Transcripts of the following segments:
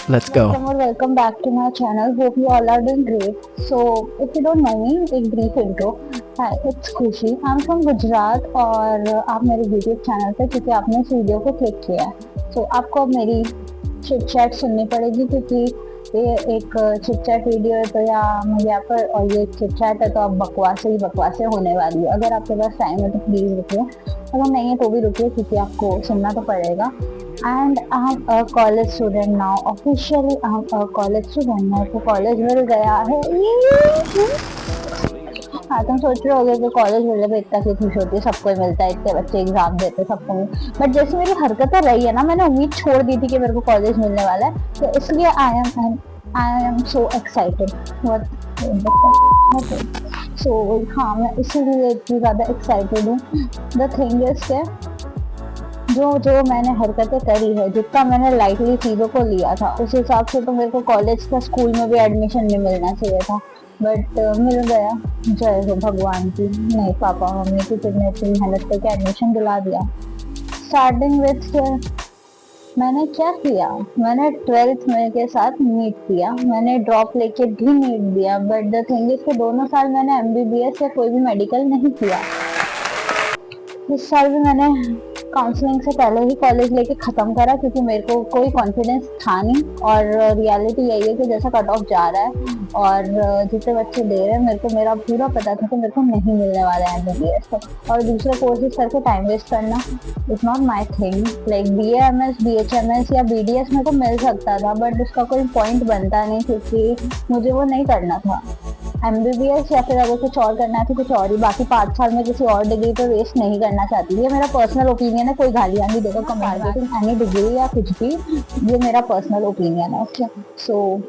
Let's go. Welcome or welcome back to my channel. Hope you all are doing great. So, if you don't know me, एक brief intro. Hi, it's खुशी. I'm from Gujarat और आप मेरे YouTube channel पे क्योंकि आपने इस video को क्लिक किया है. So, आपको अब मेरी चिट चैट सुननी पड़ेगी क्योंकि ये एक चिट चैट वीडियो है तो यहाँ पर और ये चिट चैट है तो अब बकवासें होने वाली है. अगर आपके पास टाइम है तो प्लीज़ रुकिए, अगर नहीं है तो भी रुकिए क्योंकि आपको सुनना तो पड़ेगा. And I'm a college student now. Officially, I'm a college student. मेरे को कॉलेज मिल गया है. हाँ, तुम सोच रहे होगे कि कॉलेज मिलने पे इतना क्यों खुश होती है, सबको ही मिलता है, इतने बच्चे एग्जाम देते हैं सबको. बट जैसे मेरी हरकतें रही है ना, मैंने उम्मीद छोड़ दी थी कि मेरे को कॉलेज मिलने वाला है, तो इसलिए आई एम सो एक्साइटेड. सो हाँ, मैं इसीलिए इतनी ज़्यादा एक्साइटेड हूँ. द थिंग इज के जो मैंने हरकतें करी है, जितना मैंने लाइटली चीज़ों को लिया था, उस हिसाब से तो मेरे को कॉलेज का स्कूल में भी एडमिशन नहीं मिलना चाहिए था. बट मिल गया. जय हो भगवान की. नहीं, पापा मम्मी की कितने इतनी मेहनत करके एडमिशन दिला दिया. स्टार्टिंग विथ मैंने क्या किया, मैंने 12th में के साथ नीट दिया. मैंने ड्रॉप लेके भी नीट दिया. बट द थिंग इज कि दोनों साल मैंने MBBS या कोई भी मेडिकल नहीं किया. इस साल भी मैंने काउंसलिंग से पहले ही कॉलेज लेके ख़त्म करा क्योंकि मेरे को कोई कॉन्फिडेंस था नहीं. और रियलिटी यही है कि जैसा कट ऑफ जा रहा है और जितने बच्चे दे रहे हैं, मेरे को मेरा पूरा पता था कि मेरे को नहीं मिलने वाला है MBBS का. और दूसरे कोर्सेज करके टाइम वेस्ट करना is not my thing. Like BAMS BHMS या BDS मेरे को मिल सकता था, बट उसका कोई पॉइंट बनता नहीं क्योंकि मुझे वो नहीं करना था. MBBS या फिर अगर कुछ और करना है तो कुछ और ही. बाकी 5 साल में किसी और डिग्री पे वेस्ट नहीं करना चाहती. ये मेरा पर्सनल ओपिनियन है, कोई गालियाँ नहीं देगा कंपैरेटिव एनी डिग्री या कुछ भी. ये मेरा पर्सनल ओपिनियन है. ओके, सो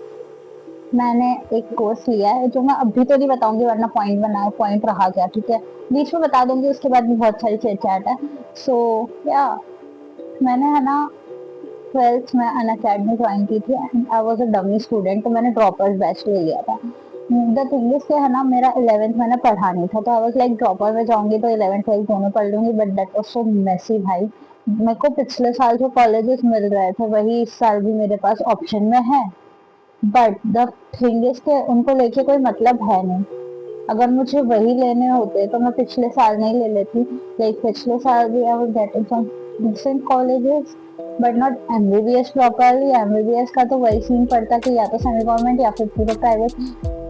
मैंने एक कोर्स लिया है जो मैं अभी तो नहीं बताऊंगी वरना पॉइंट रहा गया. ठीक है, बीच में बता दूंगी, उसके बाद भी बहुत सारी चिट चैट है. सो या मैंने है ना 12th में अनअकैडमी ज्वाइन की थी and I was a dummy student, तो मैंने ड्रॉपर्स बैच ले लिया था. द थिंग इज है ना, मेरा 11th मैंने पढ़ा नहीं था, तो आई वाज लाइक ड्रॉपर में जाऊंगी तो 11th 12th दोनों पढ़ लूंगी. But that was so messy भाई. मेरे को पिछले साल जो कॉलेजेस मिल रहे थे वही इस साल भी मेरे पास ऑप्शन में है. बट द थिंग इज के उनको लेके कोई मतलब है नहीं. अगर मुझे वही लेने होते तो मैं पिछले साल नहीं ले लेती. लाइक पिछले साल भी I was getting some decent colleges but not MBBS properly. MBBS का तो वही सीन पड़ता कि या तो सेमी गवर्नमेंट या फिर पूरा प्राइवेट.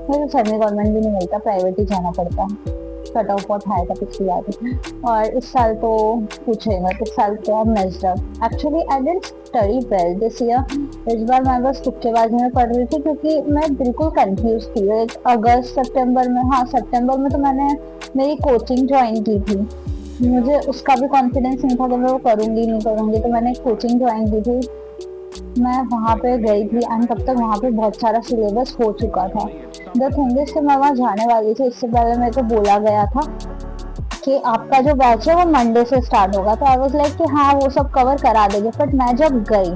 मुझे सेमी गवर्नमेंट भी नहीं मिलता, प्राइवेट ही जाना पड़ता. कट ऑफ बहुत हाई था पिछली बार. और इस साल तो पूछे मत, इस साल तो I'm messed up. Actually I didn't study well this year. इस बार मैं बस तुक्केबाजी में पढ़ रही थी क्योंकि मैं बिल्कुल कंफ्यूज थी. अगस्त सितंबर में, हाँ सितंबर में तो मैंने मेरी कोचिंग ज्वाइन की थी. मुझे उसका भी कॉन्फिडेंस नहीं था कि मैं वो करूँगी नहीं करूँगी, तो मैंने कोचिंग ज्वाइन की थी. मैं वहाँ पे गई थी एंड तब तक वहाँ पे बहुत सारा सिलेबस हो चुका था. द थिंग इज मैं वहाँ जाने वाली थी, इससे पहले मेरे को बोला गया था कि आपका जो बैच है वो मंडे से स्टार्ट होगा. तो आई वाज लाइक कि हाँ वो सब कवर करा देंगे. बट मैं जब गई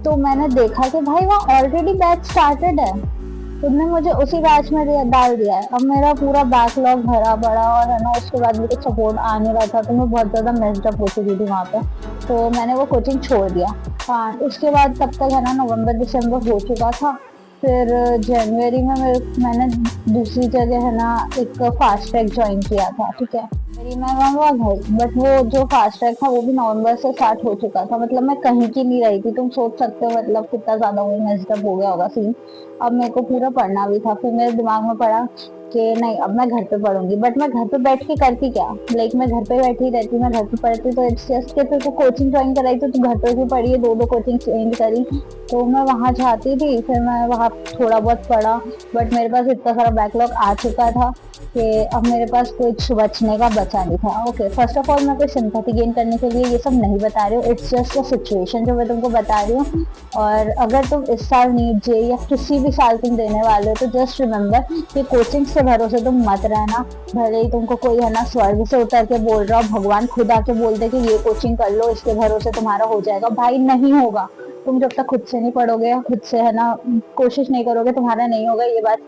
तो मैंने देखा कि भाई वहाँ ऑलरेडी बैच स्टार्टेड है. तुमने मुझे उसी बैच में डाल दिया है. अब मेरा पूरा बैकलॉग भरा पड़ा और है ना, उसके बाद भी कुछ सपोर्ट आ नहीं रहा था, तो मैं बहुत ज़्यादा मेस्ड अप हो चुकी थी वहाँ पे. तो मैंने वो कोचिंग छोड़ दिया. हाँ, उसके बाद तब तक है ना नवंबर दिसंबर हो चुका था. फिर जनवरी में मैंने दूसरी जगह है ना एक फास्ट ट्रैक ज्वाइन किया था. ठीक है, मेरी मैं वहाँ गई बट वो जो फास्ट ट्रैक था वो भी नवंबर से स्टार्ट हो चुका था. मतलब मैं कहीं की नहीं रही थी. तुम सोच सकते हो मतलब कितना ज़्यादा वो मेस्ड अप हो गया होगा सीन. अब मेरे को पूरा पढ़ना भी था. फिर मेरे दिमाग में पड़ा कि नहीं अब मैं घर पे पढ़ूंगी. बट मैं घर पे बैठ के करती क्या, लाइक मैं घर पे बैठी रहती, मैं घर पे पढ़ती. तो इट्स जस्ट कि तेरे को कोचिंग ज्वाइन कराई तो तू घर पे भी पढ़ी है, दो कोचिंग चेंज करी. तो मैं वहाँ जाती थी, फिर मैं वहाँ थोड़ा बहुत पढ़ा. बट मेरे पास इतना सारा बैकलॉग आ चुका था कि अब मेरे पास कुछ बचने का बचा नहीं था. ओके, फर्स्ट ऑफ ऑल मैं कोई सिंपैथी गेन करने के लिए ये सब नहीं बता रही हूँ. इट्स जस्ट अ सिचुएशन जो मैं तुमको बता रही हूँ. और अगर तुम इस साल नीट जे या किसी भी साल तुम देने वाले हो तो जस्ट रिमेंबर कि कोचिंग के भरोसे तुम मत रहना. भले ही तुमको कोई है ना स्वर्ग से उतर के बोल रहा हो, भगवान खुद आके बोल दे कि ये कोचिंग कर लो, इसके भरोसे तुम्हारा हो जाएगा. भाई नहीं होगा. तुम जब तक खुद से नहीं पढ़ोगे, खुद से है ना कोशिश नहीं करोगे, तुम्हारा नहीं होगा. ये बात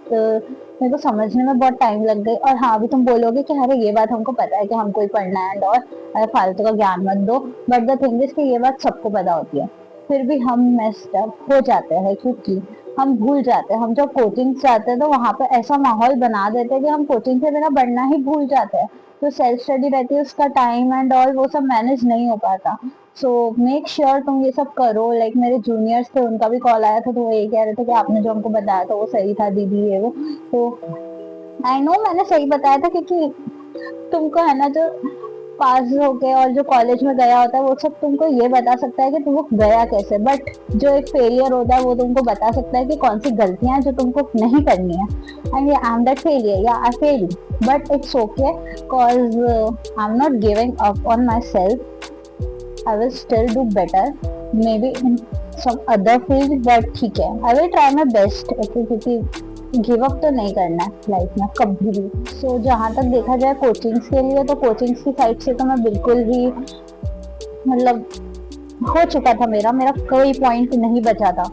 मेरे को समझने में बहुत टाइम लग गई. और हाँ, अभी तुम बोलोगे कि अरे ये बात हमको पता है कि हमको ही पढ़ना है और फालतू का ज्ञान मत दो. बट द थिंग इज कि ये बात सबको पता होती है. फिर भी हम मेस्ड अप हो जाते हैं, क्योंकि हम भूल जाते हैं। हम जब कोचिंग जाते हैं तो वहाँ पे ऐसा माहौल बना देते हैं कि हम कोचिंग के बिना पढ़ना ही भूल जाते हैं। जो सेल्फ स्टडी रहती है उसका टाइम एंड ऑल वो सब मैनेज नहीं हो पाता। सो मेक श्योर तुम ये सब करो। लाइक मेरे जूनियर्स थे, उनका भी कॉल आया था, तो वो ये कह रहे थे कि आपने जो हमको बताया था वो सही था दीदी, ये वो। तो आई नो मैंने सही बताया था, क्योंकि तुमको है ना, जो पास होके और जो कॉलेज में गया होता है वो सब तुमको ये बता सकता है कि तुमको गया कैसे, बट जो एक फेलियर होता है वो तुमको बता सकता है कि कौन सी गलतियां हैं जो तुमको नहीं करनी है। And I am that failure, या I fail, but it's okay, cause I am not giving up on myself. I will still do better, maybe in some other field, but ठीक है, I will try my best, okay, क्योंकि give up तो नहीं करना है life में कभी भी। सो जहाँ तक देखा जाए कोचिंग्स के लिए, तो कोचिंग्स की साइड से तो मैं बिल्कुल ही, मतलब हो चुका था मेरा मेरा कोई पॉइंट नहीं बचा था।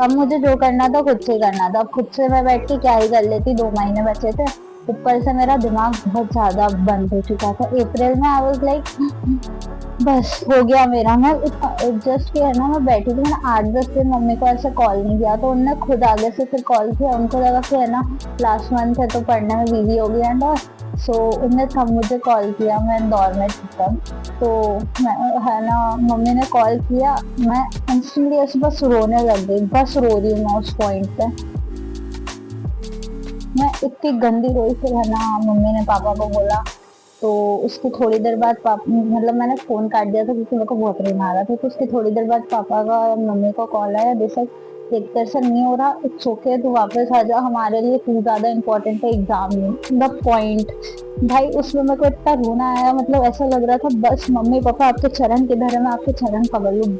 अब मुझे जो करना था खुद से करना था। अब खुद से मैं बैठ के क्या ही कर लेती, 2 महीने बचे थे, ऊपर से मेरा दिमाग बहुत ज्यादा बंद हो चुका था। अप्रैल में आई वाज लाइक बस हो गया मेरा। मैं जस्ट के है ना, मैं बैठी थी, मैंने 8-10 दिन मम्मी को ऐसे कॉल नहीं किया, तो उनने खुद आगे से फिर कॉल किया। उनको लगा कि है ना लास्ट मंथ है तो पढ़ने में बिजी हो गई एंड ऑल। सो उनने तब मुझे कॉल किया, मैं इंदौर में थी तब। तो मैं है ना, मम्मी ने कॉल किया, मैं इंस्टेंटली ऐसे बस रोने लग गई, बस रो रही हूँ मैं उस पॉइंट पे। मैं इतनी गंदी रोई, फिर है ना मम्मी ने पापा को बोला। तो उसकी थोड़ी देर बाद मतलब मैंने फोन काट दिया था क्योंकि मेरे को बहुत रोना आ रहा था। तो उसकी थोड़ी देर बाद पापा का और मम्मी को कॉल आया, बेशक देख तेरे से नहीं हो रहा, इट्स ओके, तू वापस आ जा, हमारे लिए तू ज्यादा इम्पोर्टेंट है, एग्जाम नहीं द पॉइंट। भाई उसमें मेरे को इतना रोना आया, मतलब ऐसा लग रहा था बस मम्मी पापा आपके चरण किधर है, मैं आपके चरण पकड़ लूं।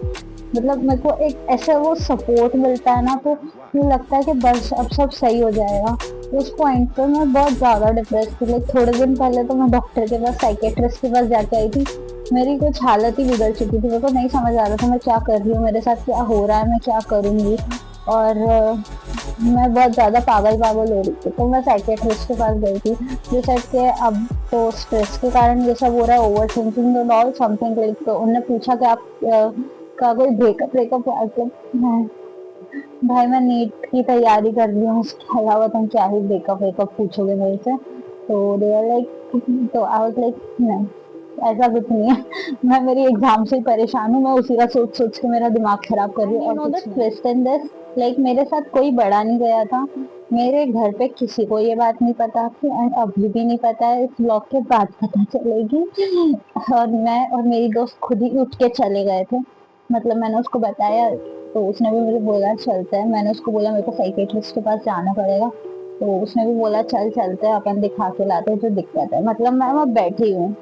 मतलब मेरे को एक ऐसा वो सपोर्ट मिलता है ना, तो मुझे लगता है कि बस अब सब सही हो जाएगा। उस पॉइंट पे मैं बहुत ज्यादा डिप्रेस थी। लाइक थोड़े दिन पहले तो मैं डॉक्टर के पास, साइकेट्रिस्ट के पास जाके आई थी। मेरी कुछ हालत ही बिगड़ चुकी थी, मेरे को नहीं समझ आ रहा था मैं क्या कर रही हूँ, मेरे साथ क्या हो रहा है, मैं क्या करूंगी। और मैं बहुत ज्यादा पागल पागल हो रही थी। तो मैं साइकेट्रिस्ट के पास गई थी, जो सेट के अब तो स्ट्रेस के कारण ये सब हो रहा है, over thinking and all something like. तो उन्होंने पूछा कि आप का कोई ब्रेकअप ब्रेकअप हुआ? तो भाई मैं नीट की तैयारी कर रही हूँ, उसके अलावा तुम क्या ही ब्रेकअप वेकअप पूछोगे मेरे से। तो दे आर लाइक, तो आई वाज लाइक नहीं, ऐसा कुछ नहीं है। मैं मेरी एग्जाम से ही परेशान हूँ, मैं उसी का सोच सोच के मेरा दिमाग खराब कर रही हूँ। और कुछ ट्विस्ट इन दिस, लाइक मेरे साथ कोई बड़ा नहीं गया था, मेरे घर पे किसी को ये बात नहीं पता थी, एंड अभी भी नहीं पता है, इस ब्लॉग के बाद पता चलेगी। और मैं और मेरी दोस्त खुद ही उठ के चले गए थे। मतलब मैंने उसको बताया, तो उसने भी मुझे बोला चलते हैं। मैंने उसको बोला मेरे को साइकेट्रिस्ट के पास जाना पड़ेगा, तो उसने भी बोला चल चलते हैं, अपन दिखा के लाते हैं जो दिक्कत है। मतलब मैं वहाँ बैठी हूँ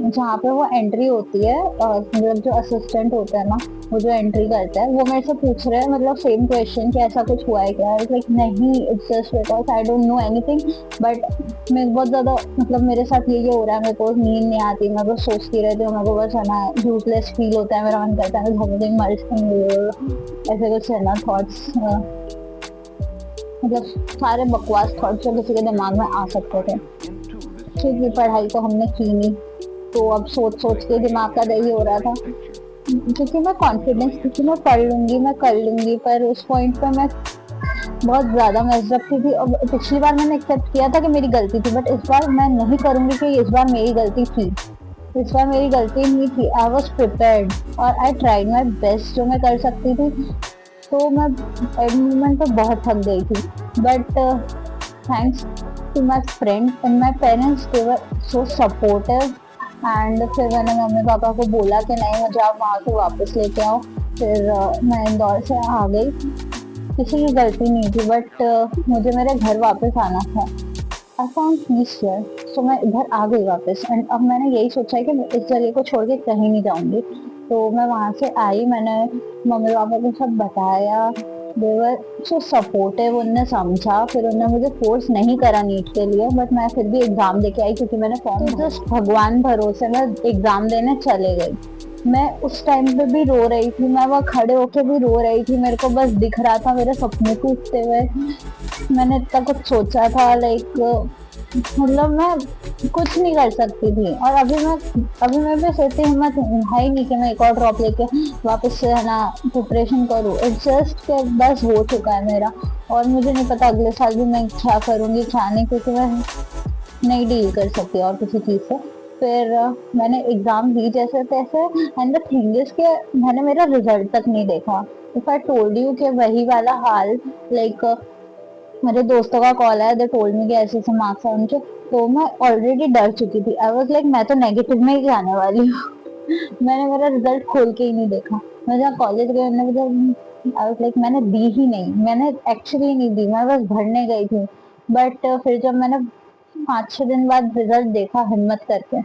जहाँ पे वो एंट्री होती है, और मतलब जो असिस्टेंट होता है ना, वो जो एंट्री करता है, वो मेरे से पूछ रहे हैं मतलब सेम क्वेश्चन कि ऐसा कुछ हुआ है क्या। लाइक नहीं, it's just because I don't know anything, but मैं बहुत ज्यादा, मतलब मेरे साथ ये हो रहा है, मेरे को नींद नहीं आती, मैं बस सोचती रहती हूँ, मेरे को बस है ना यूजलेस फील होता है, मेरा मन करता है ऐसे कुछ है ना थॉट्स, मतलब सारे बकवास थॉट्स जो किसी के दिमाग में आ सकते थे, क्योंकि पढ़ाई तो हमने की नहीं। तो अब सोच सोच के दिमाग का दही हो रहा था, क्योंकि मैं कॉन्फिडेंस थी कि मैं पढ़ लूंगी, मैं कर लूंगी, पर उस पॉइंट पे मैं बहुत ज्यादा मेजअप थी। अब पिछली बार मैंने एक्सेप्ट किया था कि मेरी गलती थी, बट इस बार मैं नहीं करूंगी कि इस बार मेरी गलती थी। इस बार मेरी गलती नहीं थी, आई वॉज प्रिपेयर्ड और आई ट्राइड माई बेस्ट जो मैं कर सकती थी। तो मैं एंड मोमेंट पे बहुत थक गई थी, but thanks to my friend and my parents, they were so supportive. And फिर मैंने मम्मी पापा को बोला कि नहीं मुझे आप वहाँ से वापस लेके आओ। फिर मैं इंदौर से आ गई, किसी की गलती नहीं थी, बट मुझे मेरे घर वापस आना था। आई फाउंड पीस हियर, सो मैं इधर आ गई वापस। एंड अब मैंने यही सोचा है कि मैं इस जगह को छोड़ के कहीं नहीं जाऊंगी। तो मैं वहां से आई, मैंने मम्मी पापा को सब बताया, दे वर सो सपोर्टिव, उनने समझा। फिर उन्होंने मुझे फोर्स नहीं करा नीट के लिए, बट मैं फिर भी एग्जाम देके आई क्योंकि मैंने फॉर्म, तो जस्ट भगवान भरोसे मैं एग्जाम देने चले गई। मैं उस टाइम पे भी रो रही थी, मैं वहाँ खड़े होके भी रो रही थी, मेरे को बस दिख रहा था मेरे सपने टूटते हुए। मैंने इतना कुछ सोचा था, लाइक मतलब मैं कुछ नहीं कर सकती थी। और अभी मैं बस इतनी हिम्मत है ही नहीं कि मैं एक और ड्रॉप लेके वापस से है ना प्रिपरेशन करूँ। इट्स जस्ट कि बस हो चुका है मेरा, और मुझे नहीं पता अगले साल भी मैं क्या करूँगी क्या नहीं, क्योंकि मैं नहीं डील कर सकती और किसी चीज़ से। फिर मैंने एग्ज़ाम दी जैसे तैसे, एंड द थिंग इज़ कि मैंने मेरा रिज़ल्ट तक नहीं देखा। इफ आई टोल्ड यू कि वही वाला हाल, लाइक मेरे दोस्तों का कॉल आया, दे टोल्ड मी कि ऐसे-ऐसे मार्क्स हैं उनके, तो मैं ऑलरेडी डर चुकी थी। आई वाज़ लाइक मैं तो नेगेटिव में ही जाने वाली हूँ। मैंने मेरा रिज़ल्ट खोल के ही नहीं देखा। मैं जहाँ कॉलेज गई मैंने मुझे आई वाज़ लाइक मैंने दी ही नहीं, मैंने एक्चुअली नहीं दी, मैं बस भरने गई थी। बट फिर जब मैंने 5-6 दिन बाद रिज़ल्ट देखा हिम्मत करके,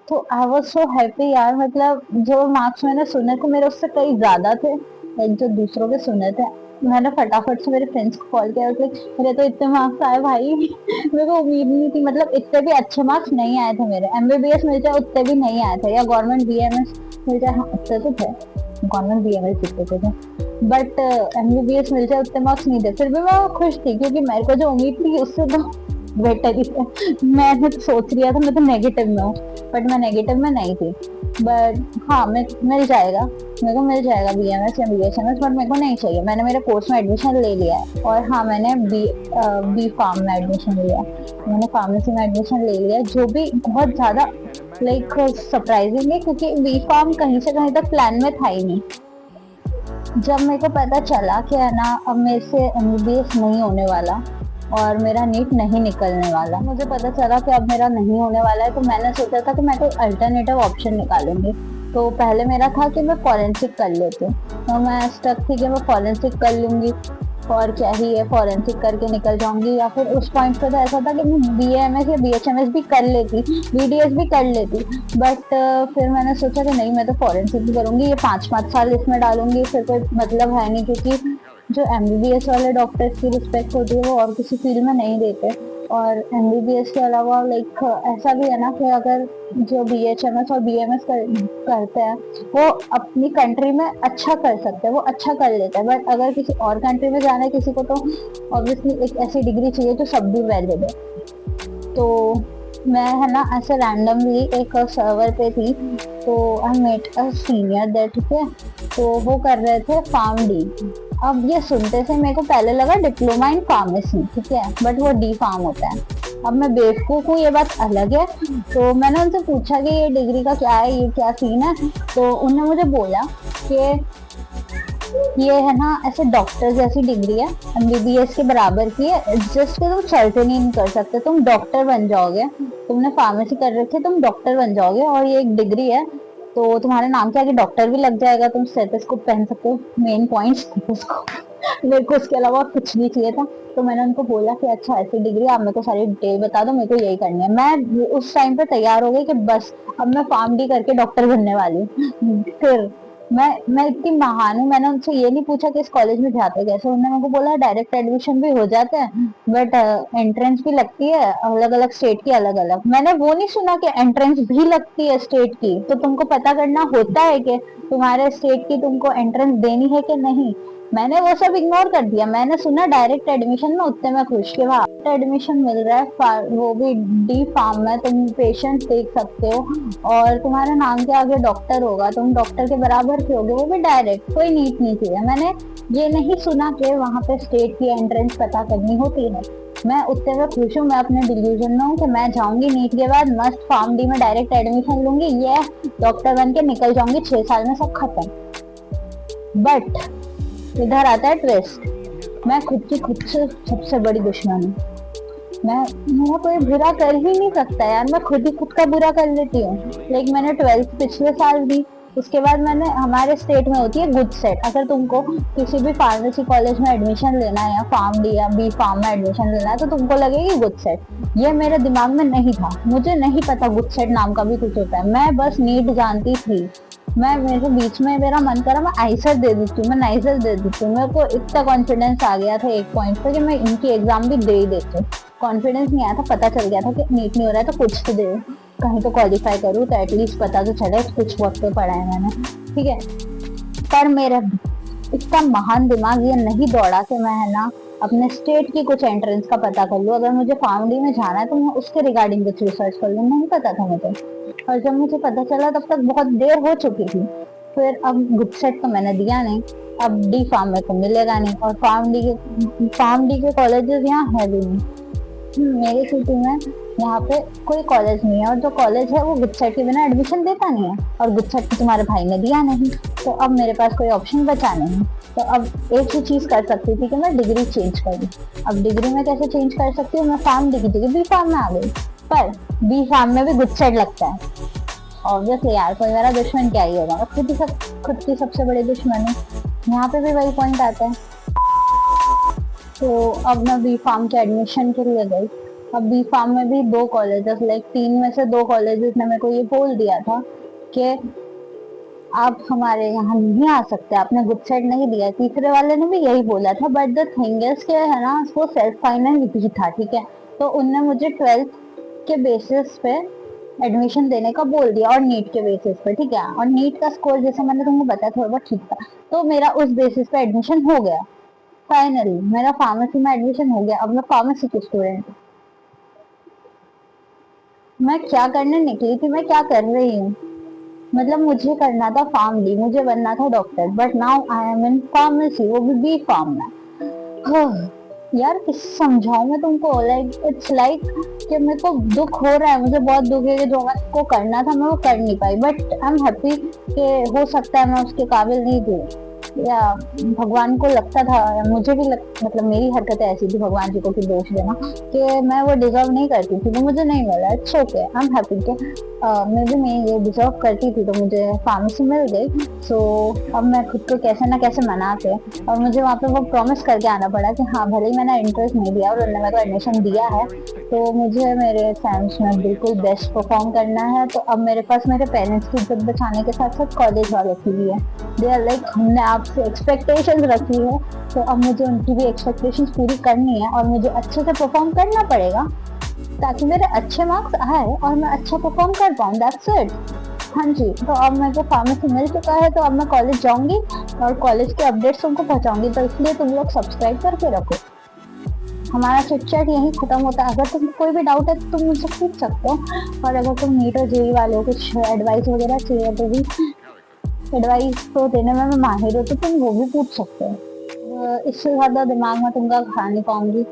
तो आई वाज़ सो हैप्पी यार। मतलब जो मार्क्स मैंने सुने थे मेरे उससे कहीं ज़्यादा थे, लाइक जो दूसरों के सुने थे। मैंने फटाफट से मेरे फ्रेंड्स को कॉल किया, लाइक मेरे तो इतने मार्क्स आए भाई। मेरे को उम्मीद नहीं थी, मतलब इतने भी अच्छे मार्क्स नहीं आए थे मेरे। एमबीबीएस मिल जाए उतने भी नहीं आए थे, या गवर्नमेंट बीएमएस मिल जाए, हाँ उतने तो थे, गवर्नमेंट बीएमएस जितने थे। बट एमबीबीएस मिल जाए उतने मार्क्स नहीं थे, फिर भी मैं खुश थी क्योंकि मेरे को जो उम्मीद थी उससे तो बेटर ही थे। मैंने तो सोच लिया था मैं तो नेगेटिव में हूँ, बट मैं नेगेटिव में नहीं थी। बट हाँ, मैं मिल जाएगा, मेरे को मिल जाएगा बीएमएस या बीएचएमएस, बट मेरे को नहीं चाहिए। मैंने मेरे कोर्स में एडमिशन ले लिया है, और हाँ मैंने बी फार्म में एडमिशन लिया है। मैंने फार्मेसी में एडमिशन ले लिया है, जो भी बहुत ज़्यादा लाइक सरप्राइजिंग है, क्योंकि बी फार्म कहीं से कहीं तक प्लान में था ही नहीं। जब मेरे को पता चला कि है ना अब मेरे से एमबीबीएस नहीं होने वाला और मेरा नीट नहीं निकलने वाला, मुझे पता चला कि अब मेरा नहीं होने वाला है, तो मैंने सोचा था कि मैं कोई अल्टरनेटिव ऑप्शन निकालूंगी। तो पहले मेरा था कि मैं फॉरेंसिक कर लेती हूँ, तो मैं स्टक थी कि मैं फॉरेंसिक कर लूंगी, और क्या ही है फॉरेंसिक करके निकल जाऊंगी। या फिर उस पॉइंट पे तो ऐसा था कि मैं बीएएमएस या बीएचएमएस भी कर लेती, बीडीएस भी कर लेती। बट फिर मैंने सोचा कि नहीं, मैं तो फॉरेंसिक भी करूंगी, ये 5-5 साल इसमें डालूंगी, फिर कोई मतलब है नहीं, क्योंकि जो एमबीबीएस वाले डॉक्टर्स की रिस्पेक्ट होती है वो और किसी फील्ड में नहीं देते। और एमबीबीएस के अलावा लाइक ऐसा भी है ना कि अगर जो बीएचएमएस और बीएमएस करते हैं वो अपनी कंट्री में अच्छा कर सकते हैं, वो अच्छा कर लेते हैं। बट अगर किसी और कंट्री में जाना है किसी को, तो ऑब्वियसली एक ऐसी डिग्री चाहिए जो सब भी वैलिड है। तो मैं है ना ऐसे रैंडमली एक सर्वर पे थी, तो I met a senior there, ठीक है, तो वो कर रहे थे फार्म डी। अब ये सुनते से मेरे को पहले लगा डिप्लोमा इन फार्मेसी, ठीक है, बट वो डी फार्म होता है। अब मैं बेवकूफ हूँ, ये बात अलग है। तो मैंने उनसे पूछा कि ये डिग्री का क्या है, ये क्या सीन है, तो उन्होंने मुझे बोला कि ये है ना ऐसे डॉक्टर जैसी डिग्री है, एमबीबीएस के बराबर की है, जस्ट कि तुम सर्जरी नहीं कर सकते, तुम डॉक्टर बन जाओगे। तुमने फार्मेसी कर रखी है, तुम डॉक्टर बन जाओगे, और ये एक डिग्री है, तो तुम्हारे नाम के आगे डॉक्टर भी लग जाएगा, तुम स्टेथोस्कोप पहन सकते हो, मेन पॉइंट स्टेथोस्कोप। मेरे को उसके अलावा कुछ नहीं चाहिए था। तो मैंने उनको बोला कि अच्छा ऐसी डिग्री, आप मेरे को सारी डिटेल बता दो, मेरे को यही करनी है। मैं उस टाइम पे तैयार हो गई कि बस अब मैं फार्म डी करके डॉक्टर बनने वाली हूँ। फिर मैं इतनी महान हूँ, मैंने उनसे ये नहीं पूछा कि इस कॉलेज में जाते कैसे, उन्होंने मेरे को बोला डायरेक्ट एडमिशन भी हो जाता है, बट एंट्रेंस भी लगती है, अलग अलग स्टेट की अलग अलग। मैंने वो नहीं सुना कि एंट्रेंस भी लगती है स्टेट की, तो तुमको पता करना होता है कि तुम्हारे स्टेट की तुमको एंट्रेंस देनी है कि नहीं। मैंने वो सब इग्नोर कर दिया, मैंने सुना डायरेक्ट एडमिशन में, उतने में खुश कि वहाँ एडमिशन मिल रहा है, वो भी डी फार्म में, तुम पेशेंट देख सकते हो, और तुम्हारे नाम के आगे डॉक्टर होगा, तुम डॉक्टर के बराबर के होगे, वो भी डायरेक्ट, कोई नीट नहीं चाहिए। मैंने ये नहीं सुना कि वहाँ पे स्टेट की एंट्रेंस पता करनी होती है। मैं उतने में खुश हूँ, मैं अपने डिल्यूजन में हूँ कि मैं जाऊंगी नीट के बाद मस्त फार्म डी में डायरेक्ट एडमिशन लूंगी, ये डॉक्टर बन के निकल जाऊंगी, 6 साल में सब खत्म। बट इधर आता है ट्विस्ट, मैं खुद से सबसे बड़ी दुश्मन हूँ। मैं मेरा कोई बुरा कर ही नहीं सकता यार, मैं खुद ही खुद का बुरा कर लेती हूँ। लाइक मैंने 12th पिछले साल दी, उसके बाद मैंने, हमारे स्टेट में होती है गुड सेट, अगर तुमको किसी भी फार्मेसी कॉलेज में एडमिशन लेना है, या फार्म डी या बी फार्म में एडमिशन लेना है, तो तुमको लगेगी गुड सेट। ये मेरे दिमाग में नहीं था, मुझे नहीं पता गुड सेट नाम का भी कुछ होता है, मैं बस नीट जानती थी। मैं मेरे बीच में मेरा मन करा मैं आइसर दे देती हूँ, मैं नाइजर दे देती हूँ। मेरे को इतना कॉन्फिडेंस आ गया था एक पॉइंट पे कि मैं इनकी एग्जाम भी दे ही देती हूँ। कॉन्फिडेंस नहीं आया था, पता चल गया था कि नीट नहीं हो रहा है तो कुछ तो दे, कहीं तो क्वालिफाई करूँ, तो एटलीस्ट पता तो चले कुछ वक्त पे पढ़ा है मैंने, ठीक है। पर मेरा इतना महान दिमाग ये नहीं दौड़ा कि मैं है ना अपने स्टेट की कुछ एंट्रेंस का पता कर लूँ, अगर मुझे फार्म डी में जाना है तो मैं उसके रिगार्डिंग कुछ रिसर्च कर लूँ, नहीं पता था मुझे। और जब मुझे पता चला तब तक बहुत देर हो चुकी थी। फिर अब गुडसेट तो मैंने दिया नहीं, अब डी फार्म में तो मिलेगा नहीं, और फार्म डी के कॉलेजेस यहाँ है भी नहीं। मेरी सिटी में यहाँ पे कोई कॉलेज नहीं है, और जो कॉलेज है वो गुडसेट के बिना एडमिशन देता नहीं है, और गुडसेट तो तुम्हारे भाई ने दिया नहीं, तो अब मेरे पास कोई ऑप्शन बचा नहीं। तो अब एक ही चीज कर सकती थी कि मैं डिग्री चेंज कर दूं। अब डिग्री में कैसे चेंज कर सकती हूँ, मैं फार्म डी की जगह बी फार्म में आ गई, पर बी फार्म में भी गुडसेट लगता है। ऑब्वियसली यार, कोई मेरा दुश्मन क्या ही होगा, मैं खुद की सबसे बड़ी दुश्मन हूँ। यहाँ पे भी वही पॉइंट आता है। तो अब मैं बी फार्म के एडमिशन के लिए गई। अब बी फार्म में भी 2 कॉलेजेस, लाइक 3 में से 2 कॉलेजेस ने मेरे को ये बोल दिया था कि आप हमारे यहाँ नहीं आ सकते, आपने गुडसेट नहीं दिया। तीसरे वाले ने भी यही बोला था, बट द थिंग इज के है ना, वो सेल्फ फाइनेंस भी था, ठीक है। तो उनने मुझे 12th के बेसिस पे एडमिशन देने का बोल दिया, और नीट के बेसिस पे, ठीक है। और नीट का स्कोर जैसे मैंने तुमको बताया थोड़ा बहुत ठीक था, तो मेरा उस बेसिस पे एडमिशन हो गया। फाइनली मेरा फार्मेसी में एडमिशन हो गया। अब मैं फार्मेसी की स्टूडेंट। मैं क्या करने निकली थी, मैं क्या कर रही हूँ, मतलब मुझे करना था फार्म डी, मुझे बनना था doctor, but now I am in pharmacy, वो भी बी फार्म में। हाँ, यार किस समझाऊं मैं तुमको, लाइक इट्स लाइक कि मेरे को दुख हो रहा है, मुझे बहुत दुख है कि जो मैं को करना था मैं वो कर नहीं पाई, बट आई एम हैप्पी कि हो सकता है मैं उसके काबिल नहीं थी, या भगवान को लगता था, या मुझे भी मतलब मेरी हरकतें ऐसी थी भगवान जी को कि दोष देना कि मैं वो डिजर्व नहीं करती थी, तो मुझे नहीं मिला। It's okay, I am happy कि मैं ये डिजर्व करती थी, तो मुझे फार्मेसी मिल गई। सो अब मैं खुद को कैसे ना कैसे मना के, और मुझे वहाँ पे वो प्रॉमिस करके आना पड़ा कि हाँ, भले ही मैंने इंटरेस्ट नहीं दिया और उन्होंने मेरे को एडमिशन दिया है, तो मुझे मेरे एग्जाम्स में बिल्कुल बेस्ट परफॉर्म करना है। तो अब मेरे पास मेरे पेरेंट्स की इज्जत बचाने के साथ साथ कॉलेज वालों की भी है। दे आर लाइक, हमने आपसे एक्सपेक्टेशंस रखी है, तो अब मुझे उनकी भी एक्सपेक्टेशंस पूरी करनी है, और मुझे अच्छे से परफॉर्म करना पड़ेगा ताकि मेरे अच्छे मार्क्स आए और मैं अच्छा परफॉर्म कर पाऊँ। That's it. हाँ जी, तो अब मेरे को फार्मेसी मिल चुका है, तो अब मैं कॉलेज जाऊंगी और कॉलेज के अपडेट्स तुमको पहुंचाऊंगी, तो इसलिए तुम लोग सब्सक्राइब करके रखो। हमारा चिट चैट यही खत्म होता है। अगर तुम कोई भी डाउट है तो तुम मुझसे पूछ सकते हो, और अगर तुम नीट और जेई वाले हो, कुछ एडवाइस वगैरह चाहिए तो भी, एडवाइस तो देने में मैं माहिर हूँ, तो तुम वो भी पूछ सकते हो। इससे ज्यादा दिमाग में तुमका खा नहीं पाऊंगी।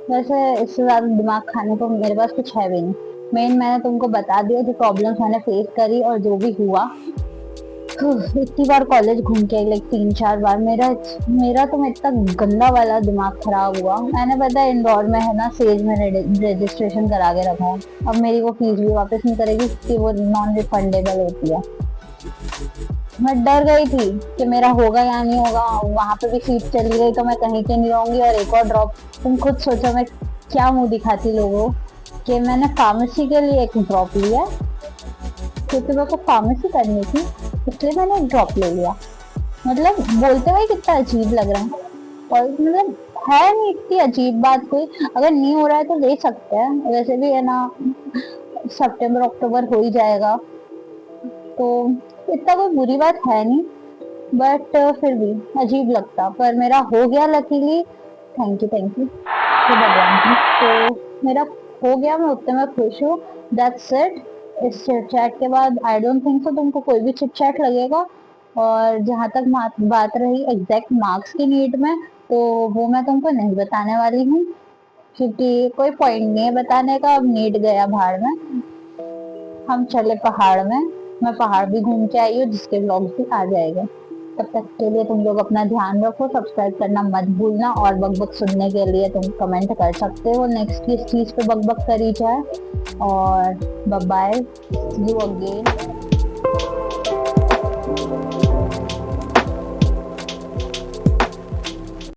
वैसे इससे ज्यादा दिमाग खाने को मेरे पास कुछ है भी नहीं। मेन मैंने तुमको बता दिया जो प्रॉब्लम्स मैंने फेस करी और जो भी हुआ। इतनी बार कॉलेज घूम के, लाइक 3-4 बार मेरा तो इतना गंदा वाला दिमाग खराब हुआ। मैंने पता है इंदौर में है ना, सेज में रजिस्ट्रेशन करा के रखा है। अब मेरी वो फीस भी वापस नहीं करेगी क्योंकि वो नॉन रिफंडेबल होती है। मैं डर गई थी कि मेरा होगा या नहीं होगा, वहां पे भी सीट चली गई तो मैं कहीं के नहीं रहूंगी, और एक और ड्रॉप। तुम खुद सोचो मैं क्या मुंह दिखाती लोगों कि मैंने फार्मेसी के लिए एक ड्रॉप लिया, क्योंकि मेरे को फार्मेसी करनी थी, इसलिए मैंने एक ड्रॉप ले लिया। मतलब बोलते हुए कितना अजीब लग रहा है, और मतलब है नहीं इतनी अजीब बात कोई। अगर नहीं हो रहा है तो ले सकते हैं, वैसे भी है ना, सितंबर अक्टूबर हो ही जाएगा, तो इतना कोई बुरी बात है नहीं, बट फिर भी अजीब लगता। पर मेरा हो गया लकीली, थैंक यू तो भगवान की। तो मेरा हो गया, मैं उतने में खुश हूँ। That's it. इस चिट चैट के बाद आई डोंट थिंक सो तुमको कोई भी चिट चैट लगेगा। और जहाँ तक बात रही एग्जैक्ट मार्क्स की नीट में, तो वो मैं तुमको नहीं बताने वाली हूँ, क्योंकि कोई पॉइंट नहीं है बताने का। अब नीट गया भाड़ में, हम चले पहाड़ में। मैं पहाड़ भी घूम के आई हूँ, जिसके ब्लॉग भी आ जाएगा। तब तक के लिए तुम लोग अपना ध्यान रखो, सब्सक्राइब करना मत भूलना, और बकबक सुनने के लिए तुम कमेंट कर सकते हो नेक्स्ट किस चीज पे बकबक करी जाए। और bye bye, see you again.